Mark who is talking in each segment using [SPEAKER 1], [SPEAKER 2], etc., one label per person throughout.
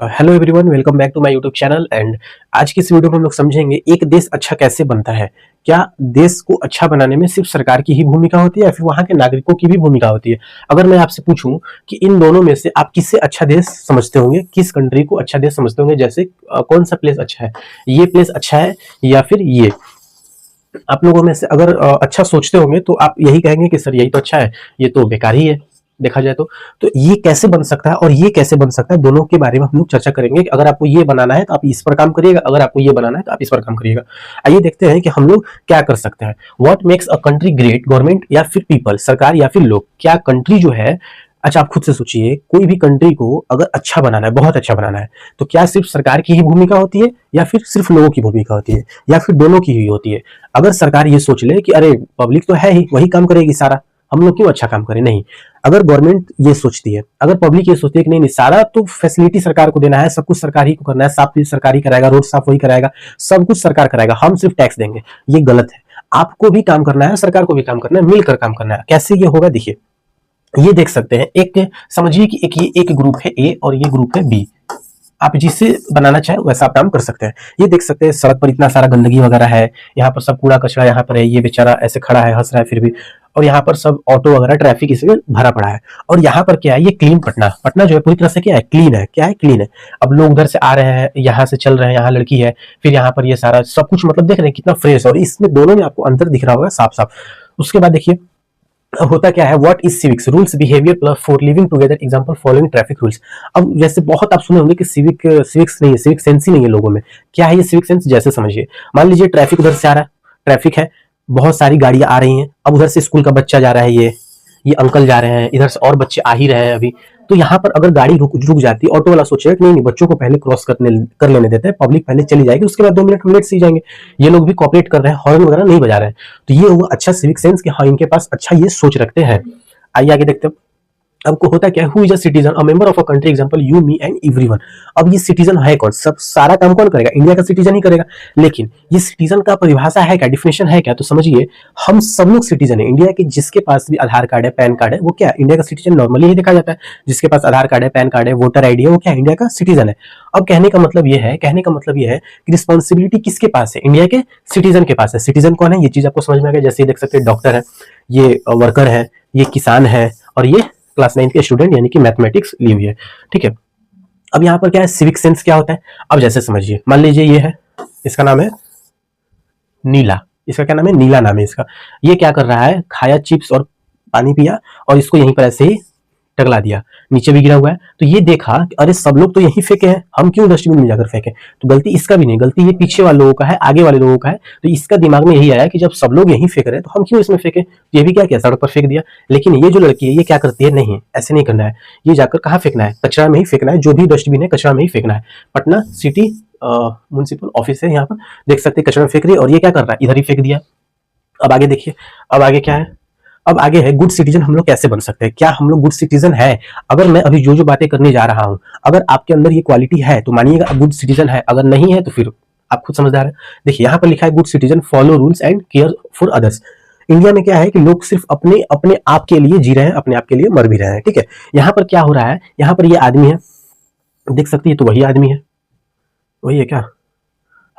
[SPEAKER 1] Hello everyone, welcome back to my YouTube channel. And आज की इस वीडियो में हम लोग समझेंगे एक देश अच्छा कैसे बनता है। क्या देश को अच्छा बनाने में सिर्फ सरकार की ही भूमिका होती है या फिर वहां के नागरिकों की भी भूमिका होती है। अगर मैं आपसे पूछूं कि इन दोनों में से आप किससे अच्छा देश समझते होंगे, किस कंट्री को अच्छा देश समझते होंगे, जैसे कौन सा प्लेस अच्छा है, ये प्लेस अच्छा है या फिर ये। आप लोगों में से अगर अच्छा सोचते होंगे तो आप यही कहेंगे कि सर यही तो अच्छा है, ये तो बेकार ही है देखा जाए तो ये कैसे बन सकता है और ये कैसे बन सकता है, दोनों के बारे में हम लोग चर्चा करेंगे कि अगर आपको ये बनाना है तो आप इस पर काम करिएगा, अगर आपको ये बनाना है तो आप इस पर काम करिएगा। आइए देखते हैं कि हम लोग क्या कर सकते हैं। What makes a country great, government या फिर पीपल, सरकार या फिर लोग। क्या कंट्री जो है, अच्छा आप खुद से सोचिए, कोई भी कंट्री को अगर अच्छा बनाना है, बहुत अच्छा बनाना है, तो क्या सिर्फ सरकार की ही भूमिका होती है या फिर सिर्फ लोगों की भूमिका होती है या फिर दोनों की ही होती है। अगर सरकार ये सोच ले कि अरे पब्लिक तो है ही, वही काम करेगी सारा, हम लोग क्यों अच्छा काम करें, नहीं। अगर गवर्नमेंट ये सोचती है, अगर पब्लिक ये सोचती है कि नहीं नहीं सारा तो फैसिलिटी सरकार को देना है, सब कुछ सरकार ही को करना है, साफ भी सरकार ही कराएगा, रोड साफ वही कराएगा, सब कुछ सरकार कराएगा, हम सिर्फ टैक्स देंगे, ये गलत है। आपको भी काम करना है, सरकार को भी काम करना है, मिलकर काम करना है। कैसे ये होगा, देखिए ये देख सकते हैं। एक समझिए कि एक ग्रुप है ए और ये ग्रुप है बी। आप जिससे बनाना चाहे वैसा आप काम कर सकते हैं। ये देख सकते हैं सड़क पर इतना सारा गंदगी वगैरह है, यहाँ पर सब कूड़ा कचरा यहाँ पर है, ये बेचारा ऐसे खड़ा है, हंस रहा है फिर भी, और यहाँ पर सब ऑटो वगैरह ट्रैफिक इसमें भरा पड़ा है। और यहाँ पर क्या है, ये क्लीन पटना, पटना जो है पूरी तरह से क्या है, क्लीन है। क्या है, क्लीन है। अब लोग उधर से आ रहे हैं, यहाँ से चल रहे हैं, यहाँ लड़की है, फिर यहाँ पर ये सारा सब कुछ मतलब देख रहे हैं कितना फ्रेश, और इसमें दोनों में आपको अंतर दिख रहा होगा साफ साफ। उसके बाद देखिए होता क्या है, what is civics, rules behaviour plus for living together, example following traffic rules. अब जैसे बहुत आप सुने होंगे कि सिविक्स नहीं है, सिविक सेंस ही नहीं है लोगों में। क्या है ये सिविक सेंस, जैसे समझिए, मान लीजिए ट्रैफिक उधर से आ रहा है, ट्रैफिक है, बहुत सारी गाड़ियां आ रही हैं, अब उधर से स्कूल का बच्चा जा रहा है, ये अंकल जा रहे हैं, इधर से और बच्चे आ ही रहे हैं अभी। तो यहाँ पर अगर गाड़ी रुक जाती, ऑटो वाला सोचेगा कि नहीं नहीं बच्चों को पहले क्रॉस कर लेने देते हैं, पब्लिक पहले चली जाएगी, उसके बाद 2 मिनट लेट से ही जाएंगे। ये लोग भी कॉपरेट कर रहे हैं, हॉर्न वगैरह नहीं बजा रहे हैं। तो ये हुआ अच्छा सिविक सेंस कि हाँ इनके पास अच्छा ये सोच रखते हैं। आइए आगे देखते हैं। आपको होता क्या है, who is a citizen, a member of a country, example you me and everyone. अब ये सिटीजन है कौन, सब सारा काम कौन करेगा, इंडिया का सिटीजन ही करेगा। लेकिन ये सिटीजन का परिभाषा है क्या, डिफिनेशन है क्या, तो समझिए हम सब लोग सिटीजन है इंडिया के। जिसके पास भी आधार कार्ड है, पैन कार्ड है, वो क्या है, इंडिया का सिटीजन नॉर्मली ही देखा जाता है। जिसके पास आधार कार्ड है, पैन कार्ड है, वोटर आईडी है, वो क्या है, इंडिया का सिटीजन है। अब कहने का मतलब ये है कि रिस्पॉन्सिबिलिटी किसके पास है, इंडिया के सिटीजन के पास है। सिटीजन कौन है, ये चीज आपको समझ में आ गया। जैसे ये देख सकते हैं डॉक्टर है, ये वर्कर है, ये किसान है, और ये क्लास 9 के स्टूडेंट यानी कि मैथमेटिक्स ली हुई है। ठीक है। अब यहाँ पर क्या है, सिविक सेंस क्या होता है। अब जैसे समझिए, मान लीजिए ये है, इसका नाम है नीला, इसका क्या नाम है, नीला नाम है इसका। ये क्या कर रहा है, खाया चिप्स और पानी पिया और इसको यहीं पर ऐसे ही टगला दिया, नीचे भी गिरा हुआ है। तो ये देखा कि अरे सब लोग तो यहीं फेंके हैं, हम क्यों डस्टबिन में जाकर फेंके। तो गलती इसका भी नहीं, गलती ये पीछे वाले लोगों का है, आगे वाले लोगों का है। तो इसका दिमाग में यही आया कि जब सब लोग यहीं फेंक रहे हैं तो हम क्यों इसमें फेंके। ये भी क्या किया, सड़क पर फेंक दिया। लेकिन ये जो लड़की है ये क्या करती है, नहीं ऐसे नहीं करना है, ये जाकर कहाँ फेंकना है, कचरा में ही फेंकना है। जो भी डस्टबिन है कचरा में ही फेंकना है। पटना सिटी म्युनिसिपल ऑफिस है, यहाँ पर देख सकते हैं कचरा में फेंक रही है, और ये क्या कर रहा है, इधर ही फेंक दिया। अब आगे देखिए, अब आगे क्या है, अब आगे है गुड सिटीजन हम लोग कैसे बन सकते हैं। क्या हम लोग गुड सिटीजन है, अगर मैं अभी जो जो बातें करने जा रहा हूं, अगर आपके अंदर ये क्वालिटी है तो मानिएगा आप गुड सिटीजन है, अगर नहीं है तो फिर आप खुद समझदार है। देखिए यहाँ पर लिखा है good citizen follow rules and care for others. India में क्या है कि लोग सिर्फ अपने अपने आप के लिए जी रहे हैं, अपने आप के लिए मर भी रहे हैं। ठीक है। यहाँ पर क्या हो रहा है, यहाँ पर ये आदमी है, देख सकते हैं, तो वही आदमी है, वही है क्या,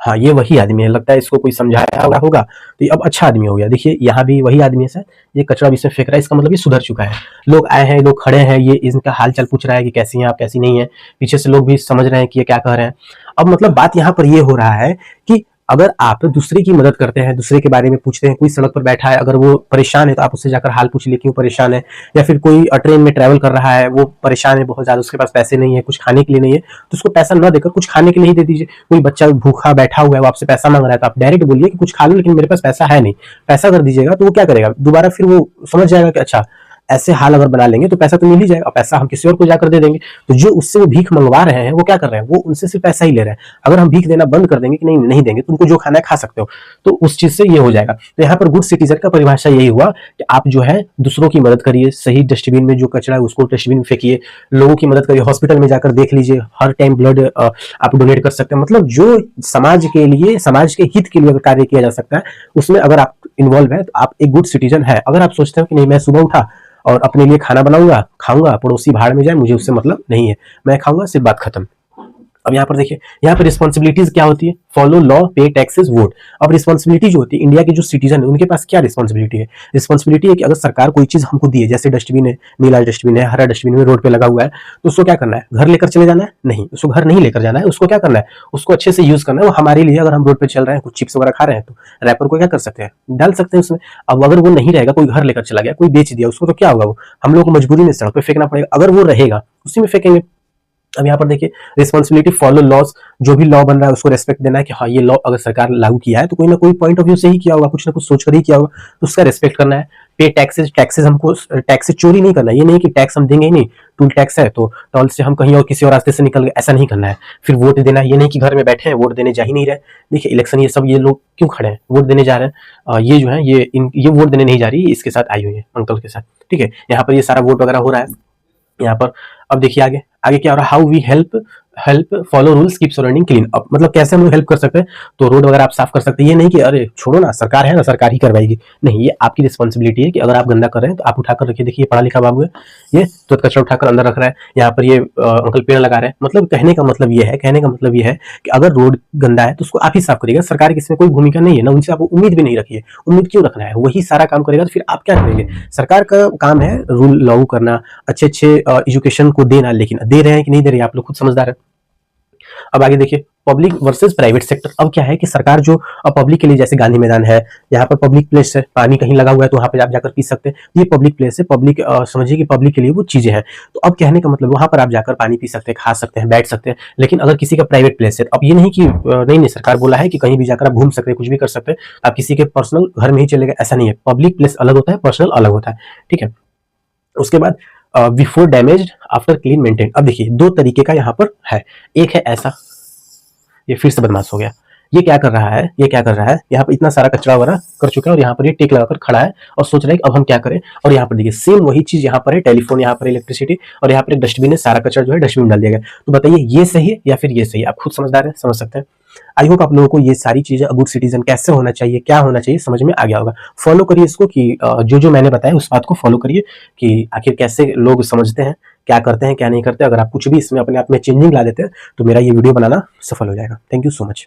[SPEAKER 1] हाँ ये वही आदमी है, लगता है इसको कोई समझाया होगा तो ये अब अच्छा आदमी हो गया। देखिए यहाँ भी वही आदमी है सर, ये कचरा भी इसमें फेंक रहा है, इसका मतलब ये सुधर चुका है। लोग आए हैं, लोग खड़े हैं, ये इनका हाल चाल पूछ रहा है कि कैसी हैं आप, कैसी नहीं है। पीछे से लोग भी समझ रहे हैं कि ये क्या कह रहे हैं। अब मतलब बात यहाँ पर ये हो रहा है कि अगर आप दूसरे की मदद करते हैं, दूसरे के बारे में पूछते हैं, कोई सड़क पर बैठा है अगर वो परेशान है तो आप उससे जाकर हाल पूछ लिए क्यों परेशान है। या फिर कोई ट्रेन में ट्रैवल कर रहा है, वो परेशान है बहुत ज्यादा, उसके पास पैसे नहीं है, कुछ खाने के लिए नहीं है, तो उसको पैसा न देकर कुछ खाने के लिए ही दे दीजिए। कोई बच्चा भूखा बैठा हुआ है, वो आपसे पैसा मांग रहा है, तो आप डायरेक्ट बोलिए कि कुछ खा लो लेकिन मेरे पास पैसा है नहीं। पैसा अगर दीजिएगा तो वो क्या करेगा, दोबारा फिर वो समझ जाएगा कि अच्छा ऐसे हाल अगर बना लेंगे तो पैसा तो मिल ही जाएगा, पैसा हम किसी और को जाकर दे देंगे। तो जो उससे वो भीख मंगवा रहे हैं वो क्या कर रहे हैं, वो उनसे सिर्फ पैसा ही ले रहे हैं। अगर हम भीख देना बंद कर देंगे कि नहीं नहीं देंगे, तुमको जो खाना है खा सकते हो, तो उस चीज से ये हो जाएगा। तो यहाँ पर गुड सिटीजन का परिभाषा यही हुआ कि आप जो है दूसरों की मदद करिए, सही डस्टबिन में जो कचरा है उसको डस्टबिन में फेंकिए, लोगों की मदद करिए, हॉस्पिटल में जाकर देख लीजिए, हर टाइम ब्लड आप डोनेट कर सकते हैं। मतलब जो समाज के लिए, समाज के हित के लिए अगर कार्य किया जा सकता है उसमें अगर आप इन्वॉल्व है तो आप एक गुड सिटीजन है। अगर आप सोचते हो कि नहीं मैं सुबह उठा और अपने लिए खाना बनाऊंगा, खाऊंगा, पड़ोसी भाड़ में जाए, मुझे उससे मतलब नहीं है, मैं खाऊंगा, सिर्फ बात खत्म। अब यहाँ पर देखिए, यहाँ पर रिस्पॉन्सिबिलिटीज क्या होती है, फॉलो लॉ, पे टैक्सेस, वोट। अब रिस्पॉन्सिबिलिटी जो होती है, इंडिया के जो सिटीजन है उनके पास क्या रिस्पॉन्सिबिलिटी है, रिस्पॉन्सिबिलिटी है कि अगर सरकार कोई चीज हमको दी है, जैसे डस्टबिन है, नीला डस्टबिन है, हरा डस्टबिन है, रोड पे लगा हुआ है, तो उसको क्या करना है, घर लेकर चले जाना है, नहीं, उसको घर नहीं लेकर जाना है, उसको क्या करना है, उसको अच्छे से यूज करना है। वो हमारे लिए, अगर हम रोड पे चल रहे हैं, कुछ चिप्स वगैरह खा रहे हैं, तो रैपर को क्या कर सकते हैं, डाल सकते हैं उसमें। अब अगर वो नहीं रहेगा, कोई घर लेकर चला गया, कोई बेच दिया उसको, तो क्या होगा, वो हम लोग को मजबूरी में सड़क पे फेंकना पड़ेगा। अगर वो रहेगा उसी में फेंकेंगे। अब यहाँ पर देखिए, रिस्पॉन्सिबिलिटी फॉलो लॉज, जो भी लॉ बन रहा है उसको रेस्पेक्ट देना है कि हाँ, ये लॉ अगर सरकार लागू किया है तो कोई ना कोई पॉइंट ऑफ व्यू से ही किया होगा, कुछ ना कुछ सोचकर ही किया होगा, तो उसका रेस्पेक्ट करना है। पे टैक्सेस, टैक्सेस हमको टैक्सेस चोरी नहीं करना है, ये नहीं कि टैक्स हम देंगे ही नहीं, टूल टैक्स है तो टोल से हम कहीं और किसी और रास्ते से निकल गए, ऐसा नहीं करना है। फिर वोट देना है, ये नहीं कि घर में बैठे हैं वोट देने जा ही नहीं रहे। देखिए इलेक्शन, ये सब ये लोग क्यों खड़े हैं, वोट देने जा रहे हैं, ये जो है ये वोट देने नहीं जा रही, इसके साथ आई हुई है, अंकल के साथ, ठीक है। यहाँ पर ये सारा वोट वगैरह हो रहा है यहाँ पर। अब देखिए आगे आगे क्या हो रहा है, how we help follow rules keep surrounding clean. अब मतलब कैसे हम लोग हेल्प कर सकते हैं, तो रोड वगैरह आप साफ कर सकते हैं। ये नहीं कि अरे छोड़ो ना, सरकार है ना, सरकार ही करवाएगी, नहीं, ये आपकी रिस्पॉन्सिबिलिटी है कि अगर आप गंदा कर रहे हैं तो आप उठाकर रखिए। देखिए पढ़ा लिखा बाबू है, ये तो कचरा उठाकर अंदर रख रहा है। यहाँ पर ये अंकल पेड़ लगा रहे हैं। मतलब कहने का मतलब ये है कि अगर रोड गंदा है तो उसको आप ही साफ करिएगा, सरकार की इसमें कोई भूमिका नहीं है ना, उनसे आप उम्मीद भी नहीं रखिए। उम्मीद क्यों रखना है, वही सारा काम करेगा तो फिर आप क्या करेंगे। सरकार का काम है रूल लागू करना, अच्छे अच्छे एजुकेशन को देना, लेकिन दे रहे हैं कि नहीं दे रहे हैं आप लोग खुद समझदार है। अब आगे देखिए, पब्लिक वर्सेस प्राइवेट सेक्टर। अब क्या है कि सरकार जो पब्लिक के लिए, जैसे गांधी मैदान है, यहाँ पर पब्लिक प्लेस है, पानी कहीं लगा हुआ है तो वहां पर आप जाकर पी सकते हैं, ये पब्लिक प्लेस है, पब्लिक समझिए कि पब्लिक के लिए वो चीजें हैं। तो अब कहने का मतलब वहां पर आप जाकर पानी पी सकते हैं, खा सकते हैं, बैठ सकते हैं। लेकिन अगर किसी का प्राइवेट प्लेस है, अब ये नहीं कि नहीं, सरकार बोला है कि कहीं भी जाकर आप घूम सकते हैं, कुछ भी कर सकते हैं, आप किसी के पर्सनल घर में ही चले गए, ऐसा नहीं है। पब्लिक प्लेस अलग होता है, पर्सनल अलग होता है, ठीक है। उसके बाद before damage, after clean maintain. अब देखिए दो तरीके का यहाँ पर है, एक है ऐसा, ये फिर से बदमाश हो गया। ये क्या कर रहा है, यहाँ पर इतना सारा कचरा वगैरह कर चुका है और यहाँ पर ये टेक लगाकर खड़ा है और सोच रहा है कि अब हम क्या करें। और यहाँ पर देखिए सेम वही चीज यहाँ पर है, टेलीफोन, यहाँ पर इलेक्ट्रिसिटी, और यहाँ पर एक डस्टबिन है, सारा कचरा जो है डस्टबिन डाल दिया गया। तो बताइए ये सही है या फिर ये सही है, आप खुद समझदार हैं, समझ सकते हैं। आई होप आप लोगों को ये सारी चीजें, गुड सिटीजन कैसे होना चाहिए, क्या होना चाहिए, समझ में आ गया होगा। फॉलो करिए इसको, कि जो मैंने बताया उस बात को फॉलो करिए कि आखिर कैसे लोग समझते हैं, क्या करते हैं, क्या नहीं करते। अगर आप कुछ भी इसमें अपने आप में चेंजिंग ला देते हैं तो मेरा ये वीडियो बनाना सफल हो जाएगा। Thank you so much.